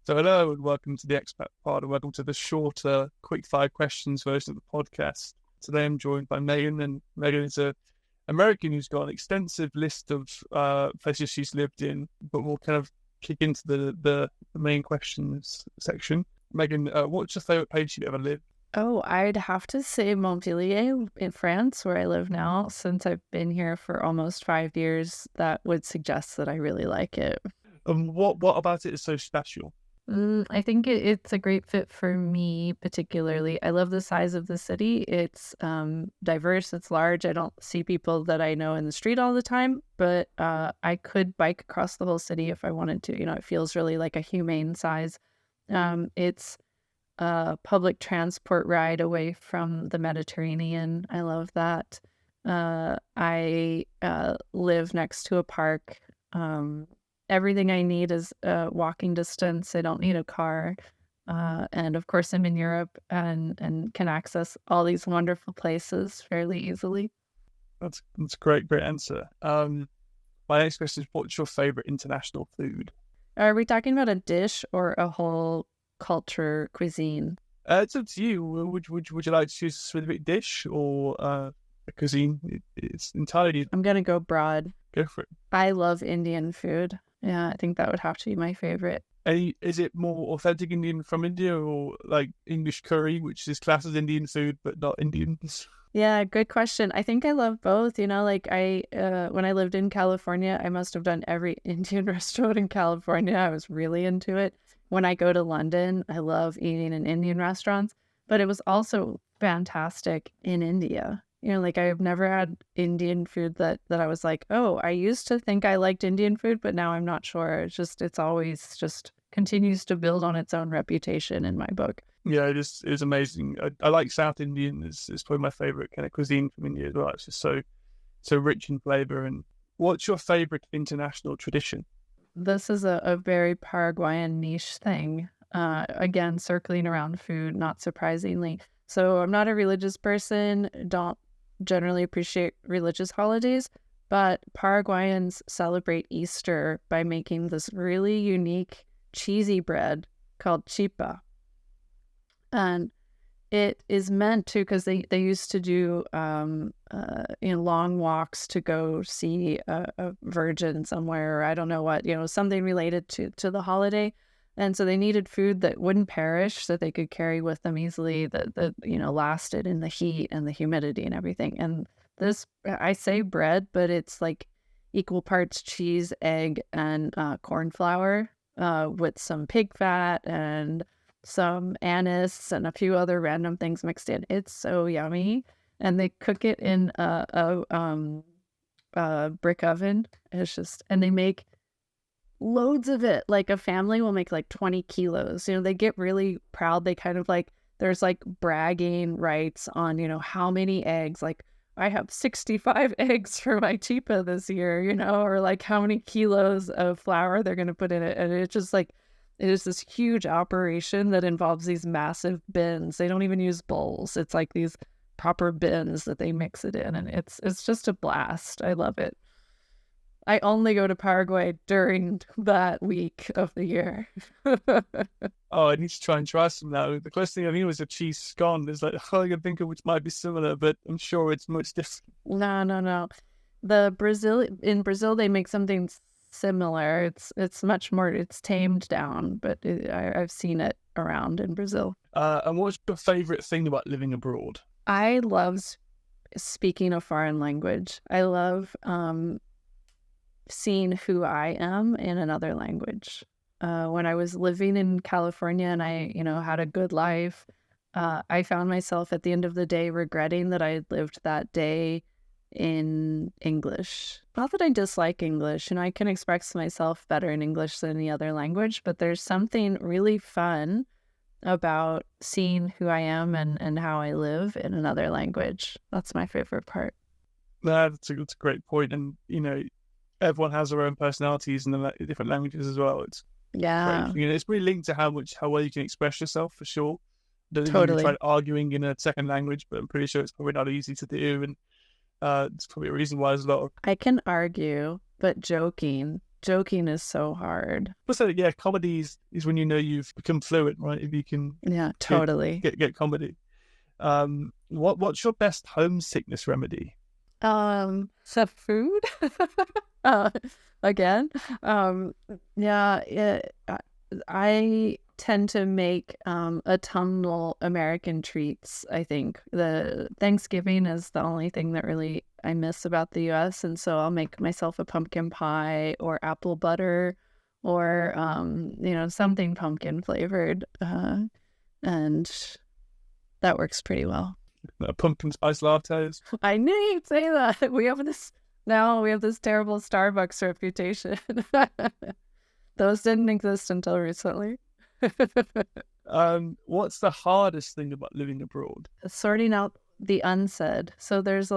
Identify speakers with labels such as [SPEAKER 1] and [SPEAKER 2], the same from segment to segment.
[SPEAKER 1] So hello and welcome to the Expat Pod, and welcome to the shorter, quick fire questions version of the podcast. Today I'm joined by Megan, and Megan is an American who's got an extensive list of places she's lived in, but we'll kind of kick into the main questions section. Megan, what's your favourite place you've ever lived?
[SPEAKER 2] Oh, I'd have to say Montpellier in France, where I live now. Since I've been here for almost 5 years, that would suggest that I really like it.
[SPEAKER 1] What about it is so special?
[SPEAKER 2] I think it's a great fit for me, particularly. I love the size of the city. It's diverse, it's large. I don't see people that I know in the street all the time, but I could bike across the whole city if I wanted to. You know, it feels really like a humane size. It's a public transport ride away from the Mediterranean. I love that. I live next to a park. Everything I need is walking distance. I don't need a car. And of course, I'm in Europe and can access all these wonderful places fairly easily.
[SPEAKER 1] That's a great answer. My next question is, what's your favorite international food?
[SPEAKER 2] Are we talking about a dish or a whole culture cuisine?
[SPEAKER 1] It's up to you. Would you like to choose a specific dish or a cuisine? It's entirely.
[SPEAKER 2] I'm gonna go broad.
[SPEAKER 1] Go for it.
[SPEAKER 2] I love Indian food. Yeah, I think that would have to be my favorite.
[SPEAKER 1] Is it more authentic Indian from India, or like English curry, which is classed as Indian food but not Indian?
[SPEAKER 2] Yeah, good question. I think I love both. You know, like when I lived in California, I must have done every Indian restaurant in California. I was really into it. When I go to London, I love eating in Indian restaurants, but it was also fantastic in India. You know, like I've never had Indian food that I was like, oh, I used to think I liked Indian food, but now I'm not sure. It's always just continues to build on its own reputation in my book.
[SPEAKER 1] Yeah, it is amazing. I like South Indian. It's probably my favorite kind of cuisine from India as well. It's just so rich in flavor. And what's your favorite international tradition?
[SPEAKER 2] This is a very Paraguayan niche thing. Again, circling around food, not surprisingly. So I'm not a religious person, don't generally appreciate religious holidays, but Paraguayans celebrate Easter by making this really unique cheesy bread called chippa. And it is meant to, because they used to do long walks to go see a virgin somewhere, or I don't know what, something related to the holiday. And so they needed food that wouldn't perish, that they could carry with them easily, that lasted in the heat and the humidity and everything. And this, I say bread, but it's like equal parts cheese, egg, and corn flour with some pig fat and some anise and a few other random things mixed in. It's so yummy. And they cook it in a brick oven. And they make loads of it. Like a family will make like 20 kilos. They get really proud. They kind of like, there's like bragging rights on, how many eggs. Like, I have 65 eggs for my chippa this year, or like how many kilos of flour they're going to put in it. And it's just like, it is this huge operation that involves these massive bins. They don't even use bowls. It's like these proper bins that they mix it in. And it's just a blast. I love it. I only go to Paraguay during that week of the year.
[SPEAKER 1] Oh, I need to try some now. The closest thing I think was a cheese scone. There's like all I can think of which might be similar, but I'm sure it's much different.
[SPEAKER 2] No. In Brazil they make something similar. It's much more. It's tamed down, but I've seen it around in Brazil.
[SPEAKER 1] And what's your favorite thing about living abroad?
[SPEAKER 2] I love speaking a foreign language. I love seeing who I am in another language. When I was living in California and I, had a good life, I found myself at the end of the day regretting that I had lived that day in English. Not that I dislike English, I can express myself better in English than any other language, but there's something really fun about seeing who I am and how I live in another language. That's my favorite part.
[SPEAKER 1] That's a great point. And, everyone has their own personalities in the different languages as well. It's great. It's really linked to how well you can express yourself, for sure. Don't even try arguing in a second language, but I'm pretty sure it's probably not easy to do. And It's probably a reason why there's a lot of...
[SPEAKER 2] I can argue, but joking is so hard.
[SPEAKER 1] Also, yeah, comedy is when you know you've become fluent, right? If you can...
[SPEAKER 2] Yeah, totally.
[SPEAKER 1] Get comedy. What's your best homesickness remedy?
[SPEAKER 2] So food? Again? Yeah, I tend to make autumnal American treats. I think the Thanksgiving is the only thing that really I miss about the US, and so I'll make myself a pumpkin pie or apple butter or something pumpkin flavored, and that works pretty well.
[SPEAKER 1] Pumpkin spice lattes.
[SPEAKER 2] I knew you'd say that. We have this terrible Starbucks reputation. Those didn't exist until recently.
[SPEAKER 1] What's the hardest thing about living abroad?
[SPEAKER 2] Sorting out the unsaid. So there's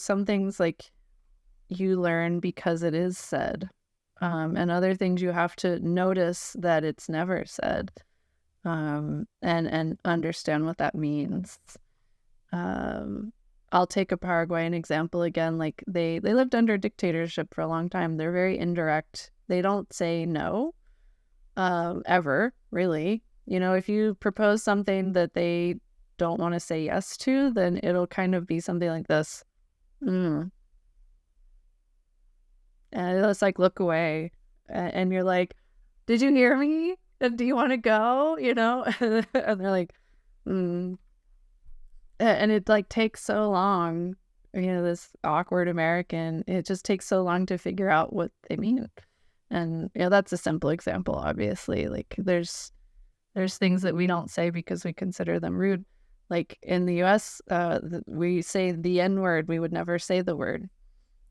[SPEAKER 2] some things like you learn because it is said, and other things you have to notice that it's never said, and understand what that means. I'll take a Paraguayan example again. Like they lived under dictatorship for a long time. They're very indirect. They don't say no, ever, really. If you propose something that they don't want to say yes to, then it'll kind of be something like this. And it's like, look away. And you're like, did you hear me? And do you want to go? And they're like, And it like takes so long, this awkward American, it just takes so long to figure out what they mean. And that's a simple example, obviously. Like there's things that we don't say because we consider them rude. Like in the US, we say the N-word, we would never say the word.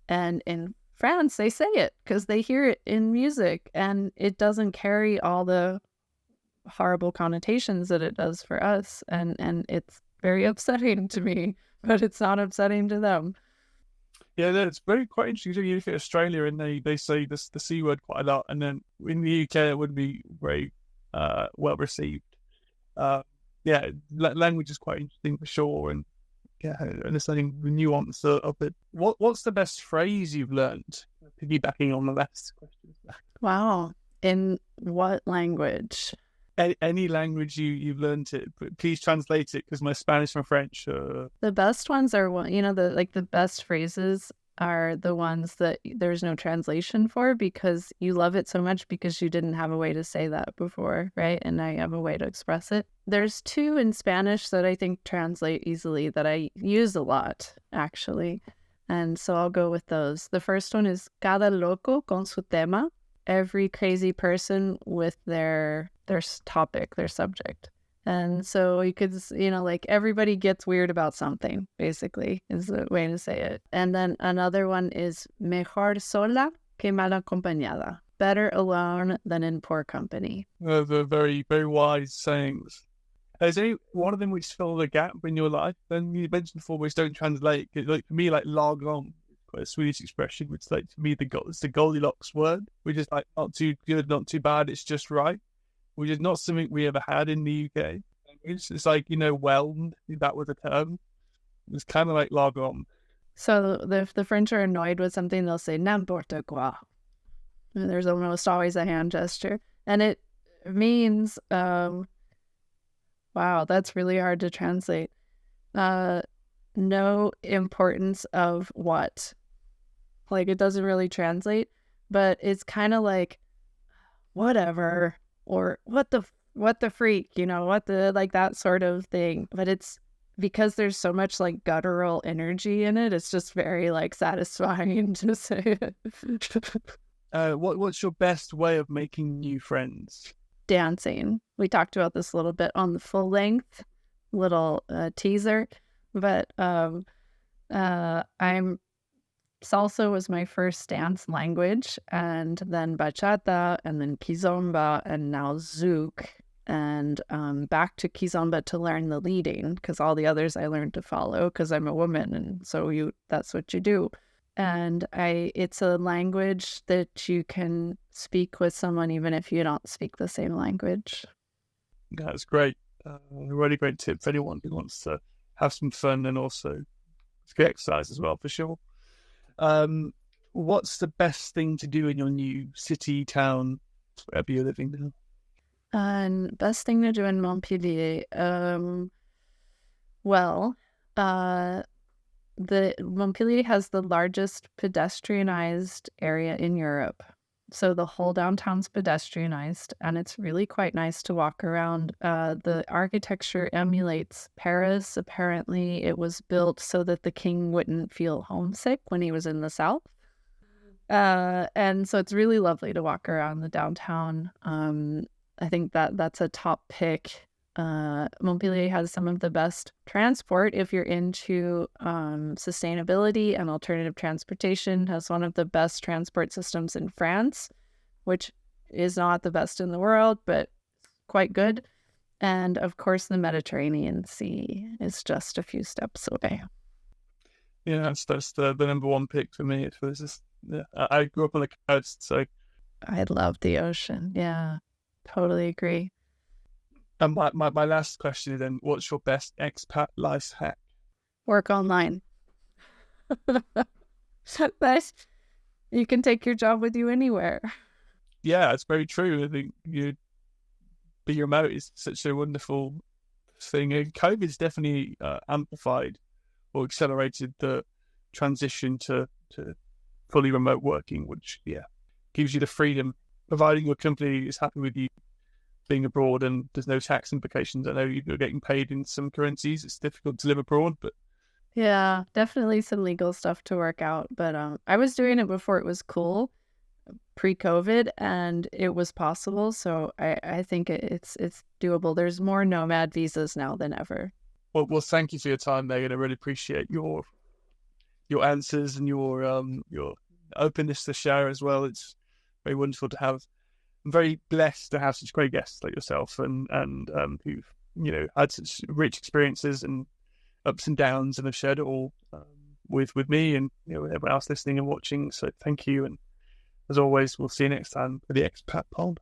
[SPEAKER 2] And in France, they say it because they hear it in music and it doesn't carry all the horrible connotations that it does for us. And it's very upsetting to me, but it's not upsetting to them.
[SPEAKER 1] Yeah, it's quite interesting. You look at Australia and they say the C word quite a lot, and then in the UK it would be very well received. Language is quite interesting for sure, and understanding the nuance of it. What's the best phrase you've learned? Piggybacking on the last question.
[SPEAKER 2] Wow, in what language?
[SPEAKER 1] Any language you've learned it, but please translate it because my Spanish and French.
[SPEAKER 2] The best ones are the best phrases are the ones that there's no translation for because you love it so much because you didn't have a way to say that before, right? And now you have a way to express it. There's two in Spanish that I think translate easily that I use a lot, actually. And so I'll go with those. The first one is Cada loco con su tema. Every crazy person with their topic, their subject. And so you could, like everybody gets weird about something, basically, is the way to say it. And then another one is mejor sola que mal acompañada. Better alone than in poor company.
[SPEAKER 1] The very, very wise sayings. Is there one of them which fill the gap in your life? Then you mentioned before, which don't translate. Like for me, like lagom, quite a Swedish expression, which like to me it's the Goldilocks word, which is like not too good, not too bad, it's just right. Which is not something we ever had in the UK. It's like, whelmed, that was a term. It's kind of like lagom.
[SPEAKER 2] So the French are annoyed with something, they'll say n'importe quoi. And there's almost always a hand gesture. And it means, wow, that's really hard to translate. No importance of what. Like, it doesn't really translate, but it's kind of like, whatever. Or what the freak, like that sort of thing. But it's because there's so much like guttural energy in it. It's just very like satisfying to say it.
[SPEAKER 1] What's your best way of making new friends?
[SPEAKER 2] Dancing. We talked about this a little bit on the full length little teaser, but salsa was my first dance language, and then bachata, and then kizomba, and now zouk, and back to kizomba to learn the leading, because all the others I learned to follow because I'm a woman, and so that's what you do. And it's a language that you can speak with someone even if you don't speak the same language.
[SPEAKER 1] That's great. A really great tip for anyone who wants to have some fun and also It's good exercise as well, for sure. What's the best thing to do in your new city, town, wherever you're living now?
[SPEAKER 2] And best thing to do in Montpellier. Well, the Montpellier has the largest pedestrianized area in Europe. So the whole downtown's pedestrianized, and it's really quite nice to walk around. The architecture emulates Paris. Apparently, it was built so that the king wouldn't feel homesick when he was in the south. And so it's really lovely to walk around the downtown. I think that's a top pick. Montpellier has some of the best transport if you're into sustainability and alternative transportation. Has one of the best transport systems in France, which is not the best in the world, but quite good. And of course, the Mediterranean Sea is just a few steps away.
[SPEAKER 1] Yeah, that's the number one pick for me. I grew up on the coast, so
[SPEAKER 2] I love the ocean. Yeah, totally agree.
[SPEAKER 1] And my last question is then, what's your best expat life hack?
[SPEAKER 2] Work online. You can take your job with you anywhere.
[SPEAKER 1] Yeah, it's very true. I think being remote is such a wonderful thing. And COVID's definitely amplified or accelerated the transition to fully remote working, which, gives you the freedom, providing your company is happy with you being abroad and there's no tax implications. I know you're getting paid in some currencies. It's difficult to live abroad, but
[SPEAKER 2] yeah, definitely some legal stuff to work out. But I was doing it before it was cool, pre-COVID, and it was possible. So I think it's doable. There's more nomad visas now than ever.
[SPEAKER 1] Well, thank you for your time, Megan. I really appreciate your answers and your openness to share as well. It's very wonderful to have. I'm very blessed to have such great guests like yourself and who've had such rich experiences and ups and downs and have shared it all with me and everyone else listening and watching. So thank you, and as always, we'll see you next time for the Expat Pod.